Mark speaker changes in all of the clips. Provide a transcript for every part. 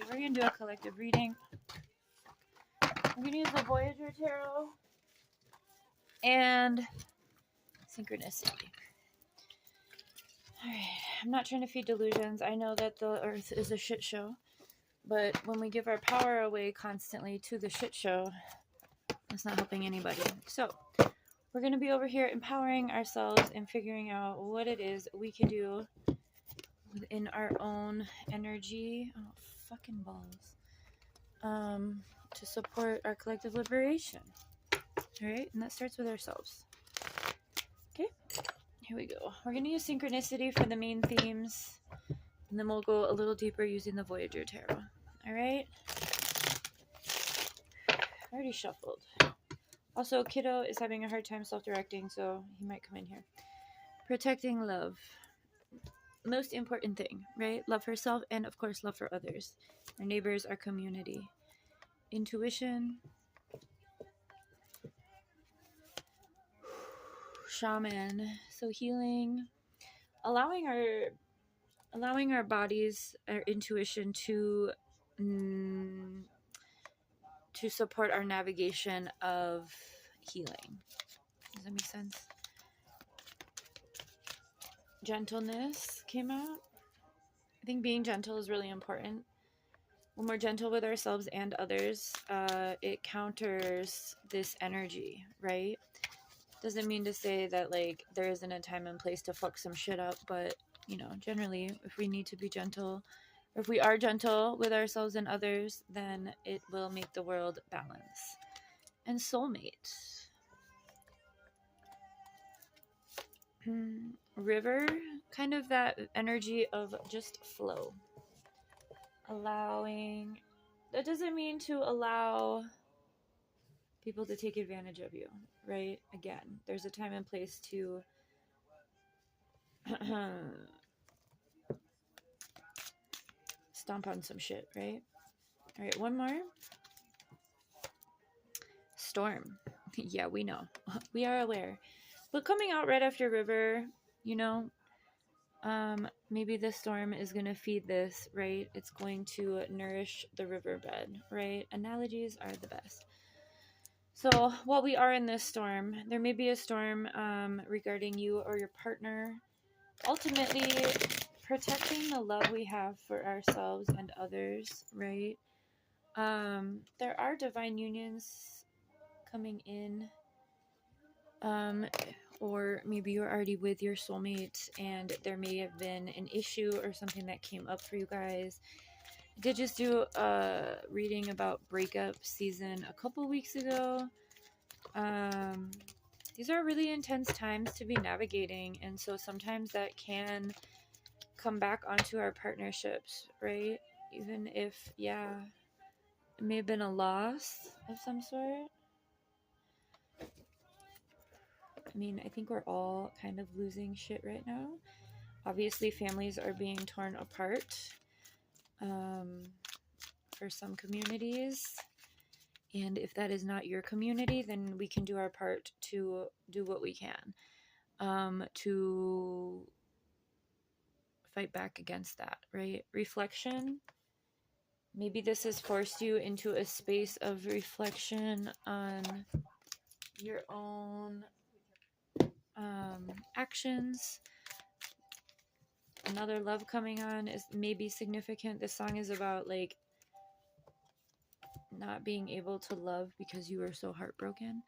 Speaker 1: we're going to do a collective reading. I'm going to use the Voyager Tarot and Synchronicity. Alright, I'm not trying to feed delusions. I know that the earth is a shit show, but when we give our power away constantly to the shit show, it's not helping anybody. So, we're going to be over here empowering ourselves and figuring out what it is we can do within our own energy. Oh, fucking balls. To support our collective liberation. Alright, and that starts with ourselves. Okay, here we go. We're going to use Synchronicity for the main themes, and then we'll go a little deeper using the Voyager Tarot. Alright? I already shuffled. Also, Kiddo is having a hard time self-directing, so he might come in here. Protecting love. Most important thing, right? Love for self and, of course, love for others. Our neighbors, our community. Intuition. Shaman. So healing. Allowing our bodies, our intuition to support our navigation of healing. Does that make sense? Gentleness came out. I think being gentle is really important. When we're gentle with ourselves and others, it counters this energy, right? Doesn't mean to say that, like, there isn't a time and place to fuck some shit up, but, you know, generally, if we need to be gentle, or if we are gentle with ourselves and others, then it will make the world balance. And soulmate. River, kind of that energy of just flow. Allowing, that doesn't mean to allow people to take advantage of you, right? Again, there's a time and place to stomp on some shit, right? All right, one more. Storm. Yeah, we know. We are aware. But coming out right after river, you know, maybe the storm is going to feed this, right? It's going to nourish the riverbed, right? Analogies are the best. So while we are in this storm, there may be a storm regarding you or your partner. Ultimately, protecting the love we have for ourselves and others, right? There are divine unions coming in, or maybe you're already with your soulmate and there may have been an issue or something that came up for you guys. I did just do a reading about breakup season a couple weeks ago. These are really intense times to be navigating, and so sometimes that can come back onto our partnerships, right? Even if, yeah, it may have been a loss of some sort. I mean, I think we're all kind of losing shit right now. Obviously, families are being torn apart for some communities. And if that is not your community, then we can do our part to do what we can to fight back against that, right? Reflection. Maybe this has forced you into a space of reflection on your own actions. Another love coming on is maybe significant. This song is about, like, not being able to love because you were so heartbroken.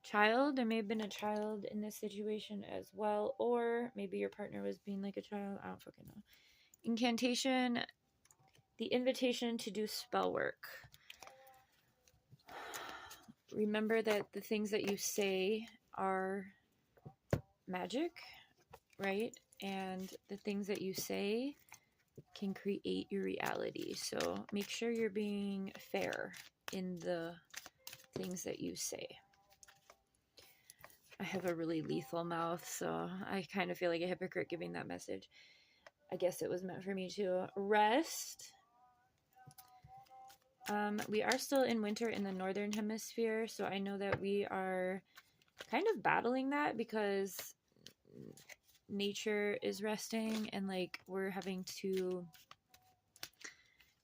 Speaker 1: Child, there may have been a child in this situation as well, or maybe your partner was being like a child. I don't fucking know. Incantation, the invitation to do spell work. Remember that the things that you say are magic, right? And the things that you say can create your reality. So make sure you're being fair in the things that you say. I have a really lethal mouth, so I kind of feel like a hypocrite giving that message. I guess it was meant for me to rest. We are still in winter in the northern hemisphere, so I know that we are kind of battling that because nature is resting and, like, we're having to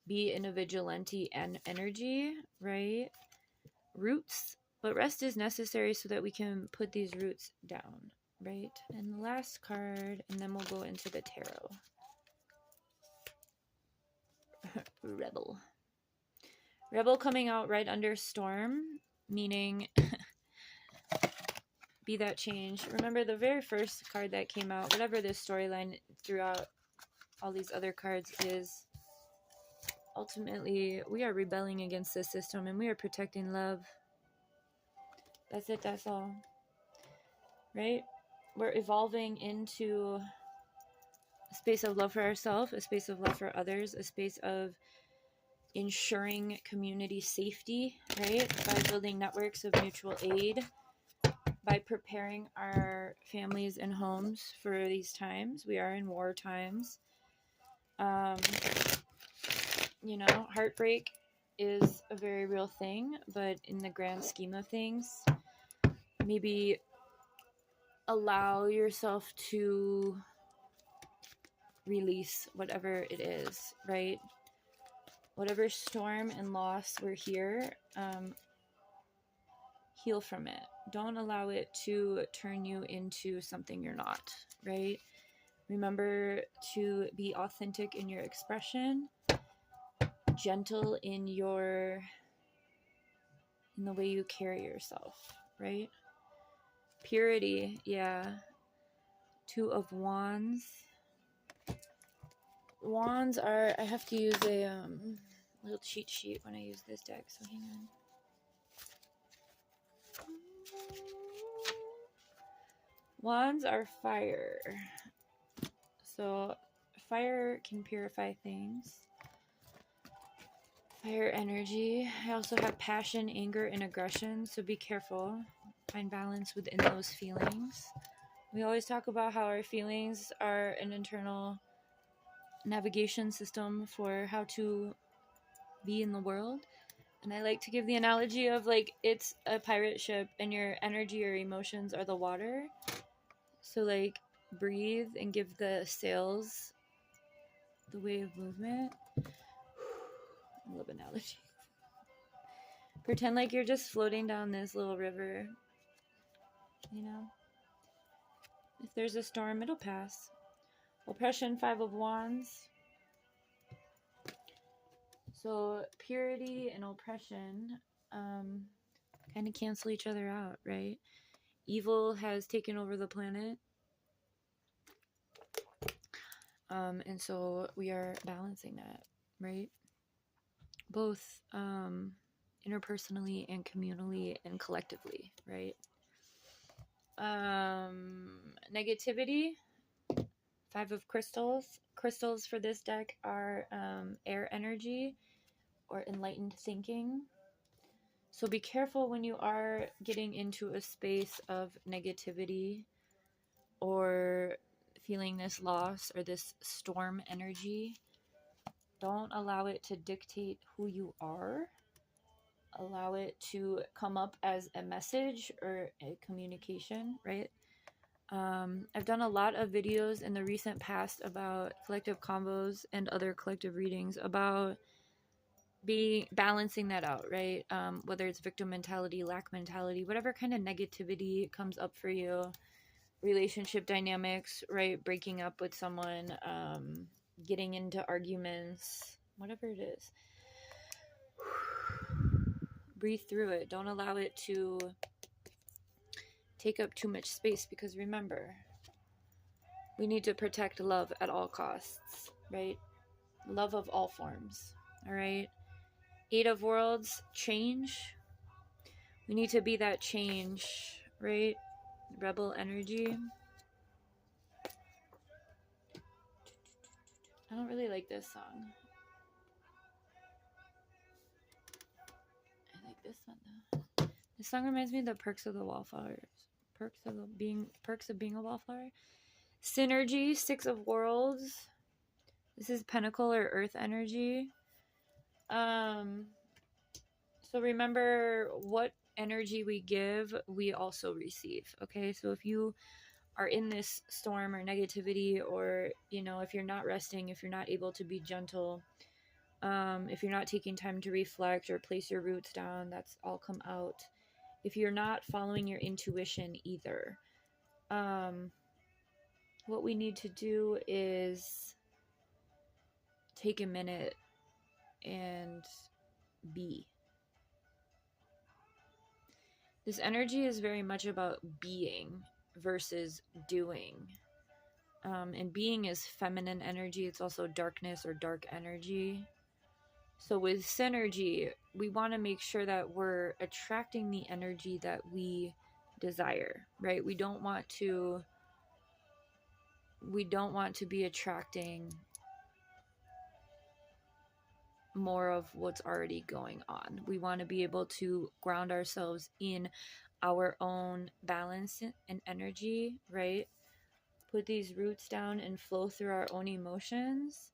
Speaker 1: be in a vigilante and energy, right? Roots, but rest is necessary so that we can put these roots down, right? And the last card, and then we'll go into the tarot. Rebel. Rebel coming out right under storm, meaning be that change. Remember the very first card that came out, whatever this storyline throughout all these other cards is, ultimately we are rebelling against the system and we are protecting love. That's it, that's all. Right? We're evolving into a space of love for ourselves, a space of love for others, a space of ensuring community safety, right? By building networks of mutual aid, by preparing our families and homes for these times. We are in war times. You know, heartbreak is a very real thing, but in the grand scheme of things, maybe allow yourself to release whatever it is, right? Whatever storm and loss we're here, heal from it. Don't allow it to turn you into something you're not, right? Remember to be authentic in your expression, gentle in the way you carry yourself, right? Purity, yeah. Two of Wands. Wands are, I have to use a little cheat sheet when I use this deck, so hang on. Wands are fire. So fire can purify things. Fire energy. I also have passion, anger, and aggression, so be careful. Find balance within those feelings. We always talk about how our feelings are an internal navigation system for how to be in the world. And I like to give the analogy of like it's a pirate ship and your energy or emotions are the water. So like breathe and give the sails the way of movement. I love analogy. Pretend like you're just floating down this little river. You know? If there's a storm, it'll pass. Oppression, 5 of Wands. So purity and oppression kind of cancel each other out, right? Evil has taken over the planet. And so we are balancing that, right? Both interpersonally and communally and collectively, right? Negativity, 5 of Crystals. Crystals for this deck are air energy or enlightened thinking. So be careful when you are getting into a space of negativity or feeling this loss or this storm energy. Don't allow it to dictate who you are. Allow it to come up as a message or a communication, right? I've done a lot of videos in the recent past about collective combos and other collective readings about balancing that out, right? Whether it's victim mentality, lack mentality, whatever kind of negativity comes up for you, relationship dynamics, right? Breaking up with someone, getting into arguments, whatever it is. Breathe through it. Don't allow it to take up too much space, because remember, we need to protect love at all costs, right? Love of all forms, all right? 8 of Worlds, change. We need to be that change, right? Rebel energy. I don't really like this song. I like this one though. This song reminds me of the Perks of the Wallflowers. Perks of being a wallflower. Synergy, 6 of Worlds. This is Pentacle or Earth energy. So remember, what energy we give, we also receive. Okay, so if you are in this storm or negativity, or you know, if you're not resting, if you're not able to be gentle, If you're not taking time to reflect or place your roots down, that's all come out. If you're not following your intuition either, what we need to do is take a minute and be. This energy is very much about being versus doing. And being is feminine energy. It's also darkness or dark energy. So with synergy, we want to make sure that we're attracting the energy that we desire, right? We don't want to be attracting more of what's already going on. We want to be able to ground ourselves in our own balance and energy, right? Put these roots down and flow through our own emotions,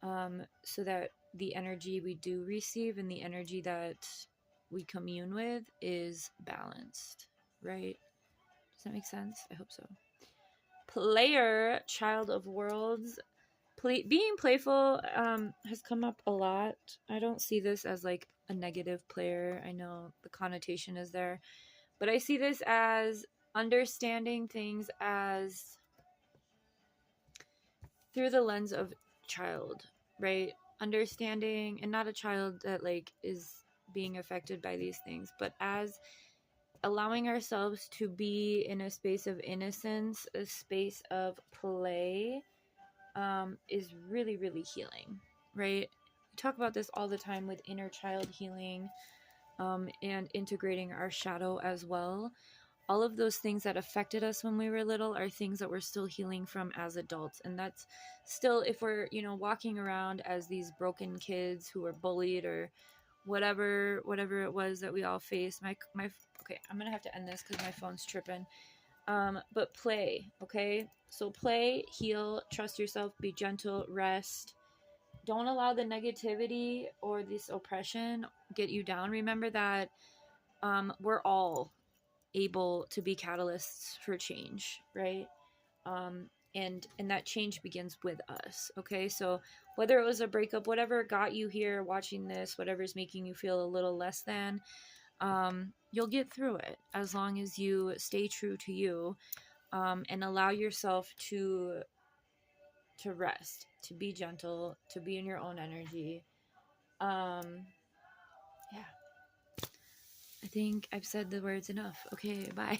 Speaker 1: so that the energy we do receive and the energy that we commune with is balanced, right? Does that make sense? I hope so. Player, child of worlds. Being playful has come up a lot. I don't see this as like a negative player. I know the connotation is there, but I see this as understanding things as through the lens of child, right? Understanding, and not a child that like is being affected by these things, but as allowing ourselves to be in a space of innocence, a space of play, is really, really healing, right? We talk about this all the time with inner child healing, and integrating our shadow as well. All of those things that affected us when we were little are things that we're still healing from as adults. And that's still, if we're, walking around as these broken kids who were bullied or whatever it was that we all faced. Okay, I'm gonna have to end this because my phone's tripping. But play, okay? So play, heal, trust yourself, be gentle, rest. Don't allow the negativity or this oppression get you down. Remember that we're all able to be catalysts for change, right? And that change begins with us, okay? So whether it was a breakup, whatever got you here watching this, whatever's making you feel a little less than, you'll get through it as long as you stay true to you, and allow yourself to rest, to be gentle, to be in your own energy. Yeah, I think I've said the words enough. Okay, bye.